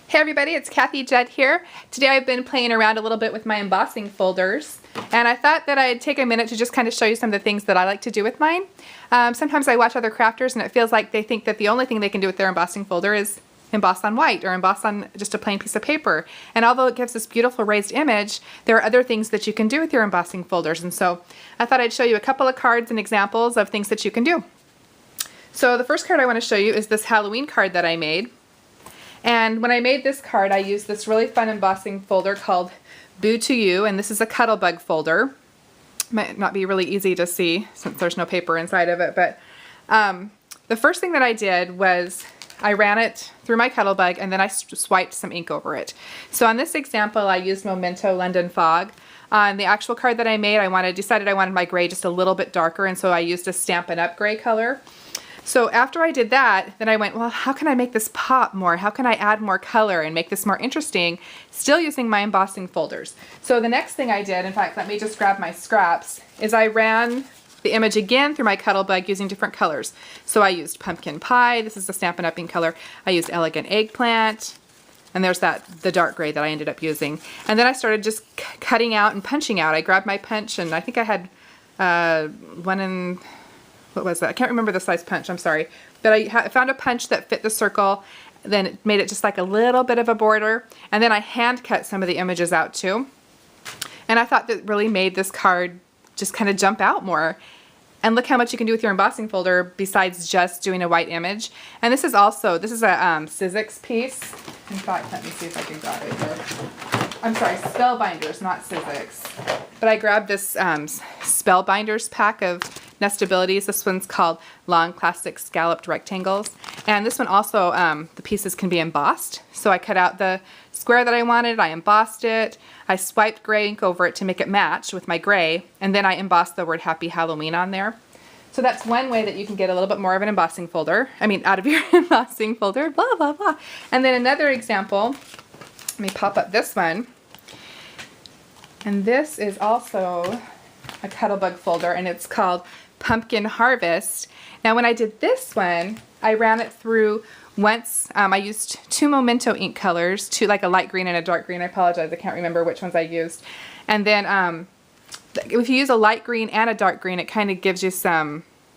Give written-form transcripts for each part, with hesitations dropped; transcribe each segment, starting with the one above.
Hey everybody, it's Kathy Judd here. Today I've been playing around a little bit with my embossing folders, and I thought that I'd take a minute to just kind of show you some of the things that I like to do with mine. Sometimes I watch other crafters and it feels like they think that the only thing they can do with their embossing folder is emboss on white or emboss on just a plain piece of paper. And although it gives this beautiful raised image, there are other things that you can do with your embossing folders. And so I thought I'd show you a couple of cards and examples of things that you can do. So the first card I want to show you is this Halloween card that I made. And when I made this card, I used this really fun embossing folder called Boo to You, and this is a Cuttlebug folder. Might not be really easy to see since there's no paper inside of it, but the first thing that I did was I ran it through my Cuttlebug and then I swiped some ink over it. So on this example, I used Memento London Fog. On the actual card that I made, decided I wanted my gray just a little bit darker, and so I used a Stampin' Up gray color. So after I did that, then I went, well, how can I make this pop more? How can I add more color and make this more interesting, still using my embossing folders? So the next thing I did, in fact, let me just grab my scraps, is I ran the image again through my Cuttlebug using different colors. So I used Pumpkin Pie, this is the Stampin' Up ink color. I used Elegant Eggplant, and there's the dark gray that I ended up using. And then I started just cutting out and punching out. I grabbed my punch, and I think I had what was that? I can't remember the size punch, I'm sorry. But I found a punch that fit the circle, then it made it just like a little bit of a border, and then I hand cut some of the images out too. And I thought that really made this card just kind of jump out more. And look how much you can do with your embossing folder besides just doing a white image. And this is a S.O.S piece. In fact, let me see if I can grab it here. I'm sorry, Spellbinders, not S.O.S. But I grabbed this Spellbinders pack of nestabilities. This one's called Long Classic Scalloped Rectangles. And this one also, the pieces can be embossed. So I cut out the square that I wanted, I embossed it, I swiped gray ink over it to make it match with my gray, and then I embossed the word Happy Halloween on there. So that's one way that you can get a little bit more of an embossing folder, out of your embossing folder, blah, blah, blah. And then another example, let me pop up this one. And this is also a Cuttlebug folder, and it's called Pumpkin Harvest. Now when I did this one, I ran it through once. I used two Memento ink colors, like a light green and a dark green. I apologize, I can't remember which ones I used. And then if you use a light green and a dark green, it kind of gives you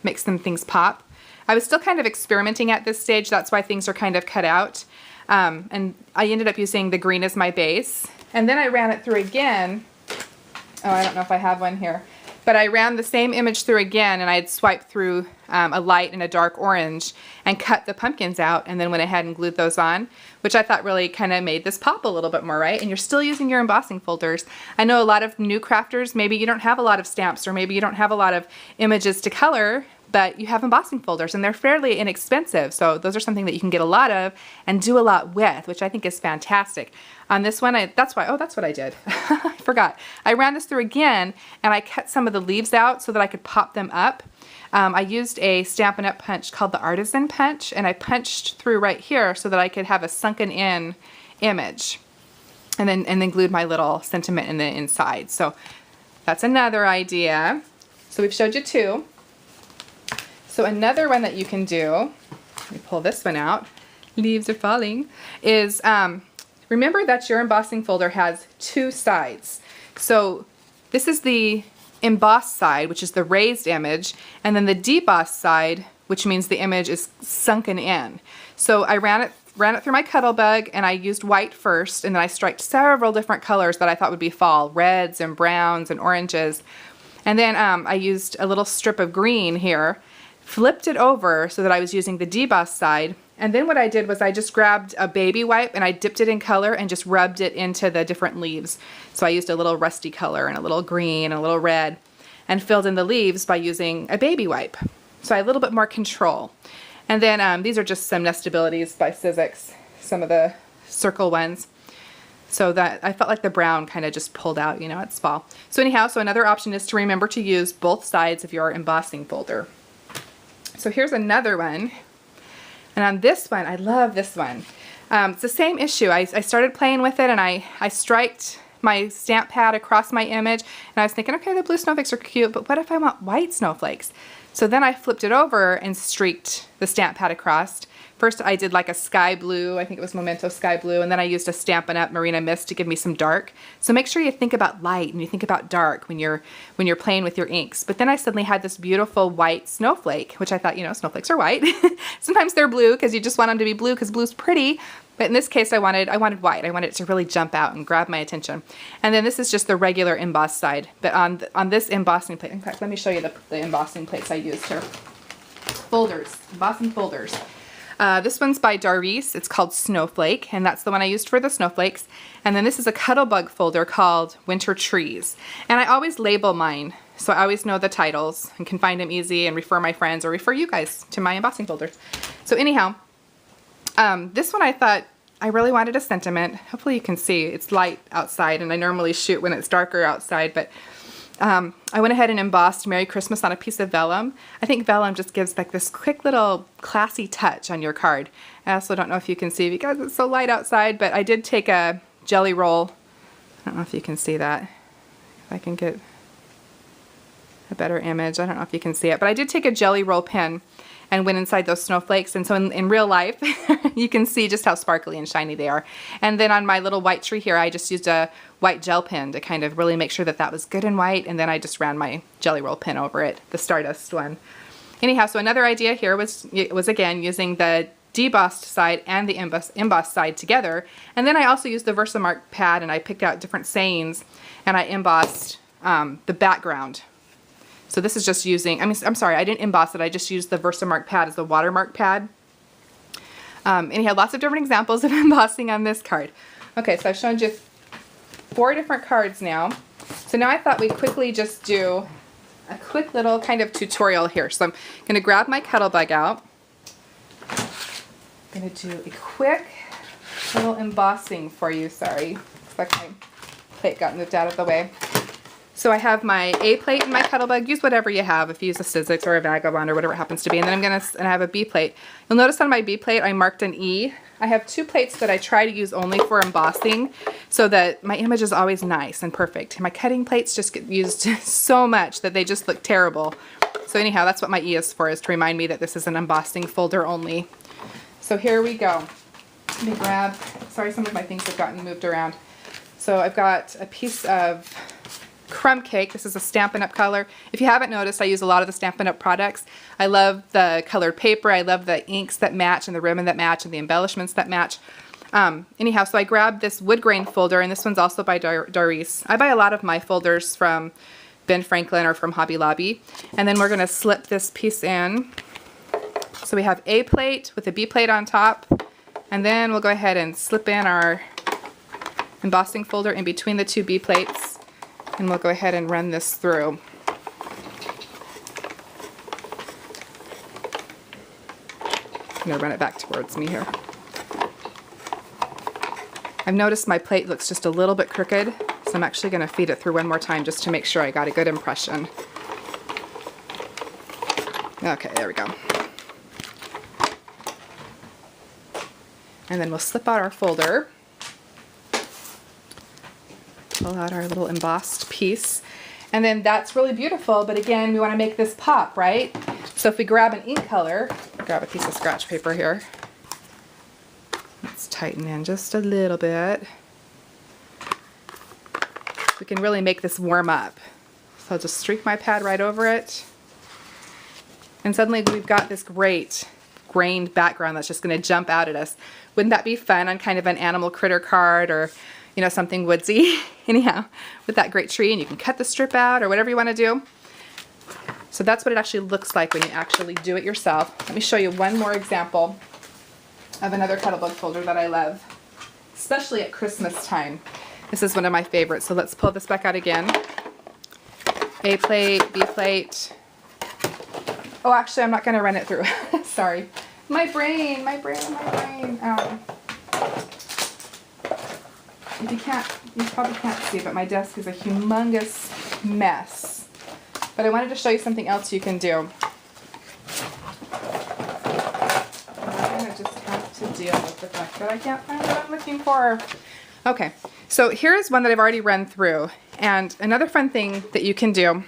makes some things pop. I was still kind of experimenting at this stage, that's why things are kind of cut out. And I ended up using the green as my base. And then I ran it through again. Oh, I don't know if I have one here. But I ran the same image through again, and I had swiped through a light and a dark orange and cut the pumpkins out, and then went ahead and glued those on, which I thought really kind of made this pop a little bit more, right? And you're still using your embossing folders. I know a lot of new crafters, maybe you don't have a lot of stamps, or maybe you don't have a lot of images to color, but you have embossing folders and they're fairly inexpensive. So those are something that you can get a lot of and do a lot with, which I think is fantastic. On this one, that's what I did. I forgot. I ran this through again and I cut some of the leaves out so that I could pop them up. I used a Stampin' Up punch called the Artisan Punch, and I punched through right here so that I could have a sunken in image. And then glued my little sentiment in the inside. So that's another idea. So we've showed you two. So another one that you can do, let me pull this one out, leaves are falling, is remember that your embossing folder has two sides. So this is the embossed side, which is the raised image, and then the debossed side, which means the image is sunken in. So I ran it through my Cuttlebug, and I used white first, and then I striped several different colors that I thought would be fall, reds and browns and oranges. And then I used a little strip of green here, flipped it over so that I was using the debossed side, and then what I did was I just grabbed a baby wipe and I dipped it in color and just rubbed it into the different leaves. So I used a little rusty color and a little green and a little red and filled in the leaves by using a baby wipe. So I had a little bit more control. And then these are just some nestabilities by S.O.S, some of the circle ones. So that I felt like the brown kind of just pulled out, it's fall. So anyhow, so another option is to remember to use both sides of your embossing folder. So here's another one, and on this one, I love this one. It's the same issue. I started playing with it, and I striped my stamp pad across my image, and I was thinking, okay, the blue snowflakes are cute, but what if I want white snowflakes? So then I flipped it over and streaked the stamp pad across. First I did like a sky blue, I think it was Memento Sky Blue, and then I used a Stampin' Up! Marina Mist to give me some dark. So make sure you think about light and you think about dark when you're playing with your inks. But then I suddenly had this beautiful white snowflake, which I thought, you know, snowflakes are white. Sometimes they're blue because you just want them to be blue because blue's pretty. But in this case I wanted white. I wanted it to really jump out and grab my attention. And then this is just the regular embossed side. But on this embossing plate, in fact let me show you the embossing plates I used here. Folders, embossing folders. This one's by Doris. It's called Snowflake, and that's the one I used for the snowflakes. And then this is a Cuttlebug folder called Winter Trees. And I always label mine, so I always know the titles and can find them easy and refer my friends or refer you guys to my embossing folders. So anyhow, this one I thought I really wanted a sentiment. Hopefully you can see it's light outside, and I normally shoot when it's darker outside, but I went ahead and embossed Merry Christmas on a piece of vellum. I think vellum just gives like this quick little classy touch on your card. I also don't know if you can see because it's so light outside, but I did take a jelly roll. I don't know if you can see that. If I can get a better image. I don't know if you can see it, but I did take a jelly roll pen and went inside those snowflakes, and so in real life you can see just how sparkly and shiny they are. And then on my little white tree here I just used a white gel pen to kind of really make sure that that was good and white, and then I just ran my jelly roll pen over it, the Stardust one. Anyhow, so another idea here was again using the debossed side and the embossed side together, and then I also used the Versamark pad and I picked out different sayings and I embossed the background. So this is just using, I'm sorry, I didn't emboss it, I just used the Versamark pad as the watermark pad. Anyhow, lots of different examples of embossing on this card. Okay, so I've shown you 4 different cards now. So now I thought we'd quickly just do a quick little kind of tutorial here. So I'm going to grab my Cuttlebug out. I'm going to do a quick little embossing for you. Sorry, looks like my plate got moved out of the way. So I have my A plate and my Cuttlebug. Use whatever you have. If you use a Sizzix or a Vagabond or whatever it happens to be. And then I have a B plate. You'll notice on my B plate I marked an E. I have 2 plates that I try to use only for embossing so that my image is always nice and perfect. My cutting plates just get used so much that they just look terrible. So anyhow, that's what my E is for, is to remind me that this is an embossing folder only. So here we go. Let me grab, sorry some of my things have gotten moved around. So I've got a piece of crumb cake. This is a Stampin' Up! Color. If you haven't noticed, I use a lot of the Stampin' Up! Products. I love the colored paper. I love the inks that match and the ribbon that match and the embellishments that match. Anyhow, so I grabbed this wood grain folder, and this one's also by Doris. I buy a lot of my folders from Ben Franklin or from Hobby Lobby. And then we're going to slip this piece in. So we have A plate with a B plate on top. And then we'll go ahead and slip in our embossing folder in between the 2 B plates. And we'll go ahead and run this through. I'm going to run it back towards me here. I've noticed my plate looks just a little bit crooked, so I'm actually going to feed it through one more time just to make sure I got a good impression. Okay, there we go. And then we'll slip out our folder. Pull out our little embossed piece, and then that's really beautiful, but again we want to make this pop, right? So if we grab an ink color, grab a piece of scratch paper here, let's tighten in just a little bit. We can really make this warm up. So I'll just streak my pad right over it, and suddenly we've got this great grained background that's just going to jump out at us. Wouldn't that be fun on kind of an animal critter card, or you know, something woodsy? Anyhow, with that great tree, and you can cut the strip out or whatever you want to do. So that's what it actually looks like when you actually do it yourself. Let me show you one more example of another Cuttlebug folder that I love, especially at Christmas time. This is one of my favorites. So let's pull this back out again. A plate, B plate. Oh, actually, I'm not going to run it through. Sorry. My brain. If you probably can't see, but my desk is a humongous mess. But I wanted to show you something else you can do. I'm going to just have to deal with the fact that I can't find what I'm looking for. Okay, so here's one that I've already run through. And another fun thing that you can do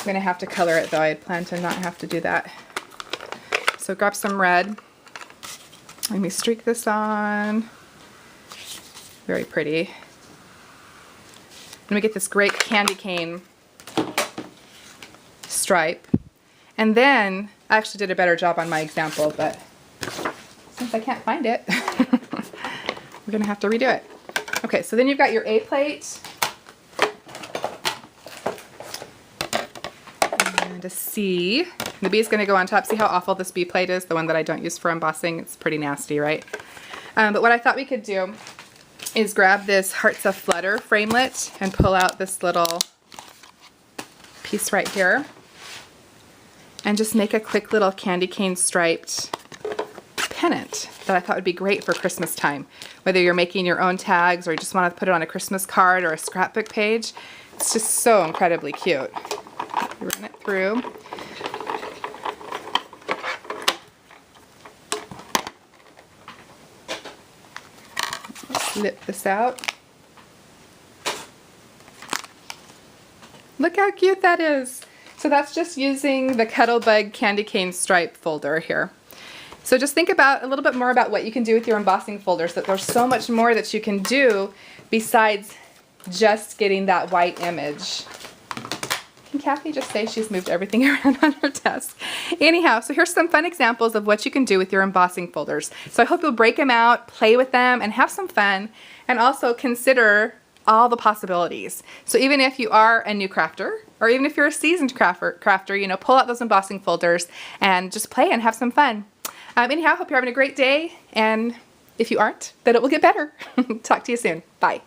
going to have to color it though. I had planned to not have to do that. So grab some red. Let me streak this on. Very pretty. And we get this great candy cane stripe. And then, I actually did a better job on my example, but since I can't find it, we're going to have to redo it. Okay, so then you've got your A plate. And a C. The B is going to go on top. See how awful this B plate is? The one that I don't use for embossing. It's pretty nasty, right? But what I thought we could do is grab this Hearts of Flutter framelit and pull out this little piece right here. And just make a quick little candy cane striped pennant that I thought would be great for Christmas time. Whether you're making your own tags or you just want to put it on a Christmas card or a scrapbook page, it's just so incredibly cute. Run it through. Slip this out. Look how cute that is. So that's just using the Kettlebug candy cane stripe folder here. So just think about a little bit more about what you can do with your embossing folders, that there's so much more that you can do besides just getting that white image. Can Kathy just say she's moved everything around on her desk? Anyhow, so here's some fun examples of what you can do with your embossing folders. So I hope you'll break them out, play with them, and have some fun, and also consider all the possibilities. So even if you are a new crafter, or even if you're a seasoned crafter, you know, pull out those embossing folders and just play and have some fun. Anyhow, hope you're having a great day, and if you aren't, then it will get better. Talk to you soon. Bye.